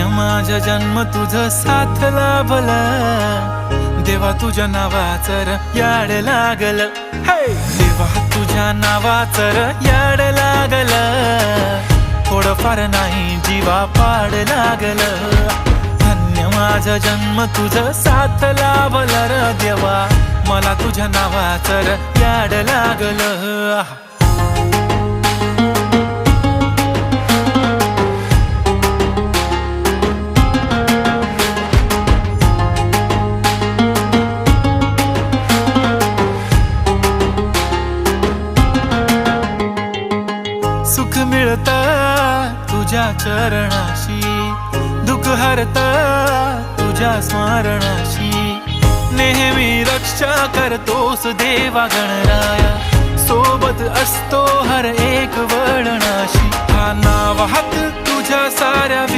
धन्य माझा जन्म तुझं साथ लाभला, देवा तुझ्या नावाचं र याड लागल, देवा तुझ्या नावाचं र याड लागल, थोडंफार नाही जीवा पाड लागल, धन्य माझा जन्म तुझं साथ लाभला र देवा, मला तुझ्या नावाचं र याड लागल. सुख मिळता तुझ्या चरणाशी, दुःख हरता तुझ्या स्मरणाशी, नेहमी रक्षा करतोस देवा गणराया, सोबत असतो हर एक वळणाशी, हा नाव हात तुझ्या साऱ्या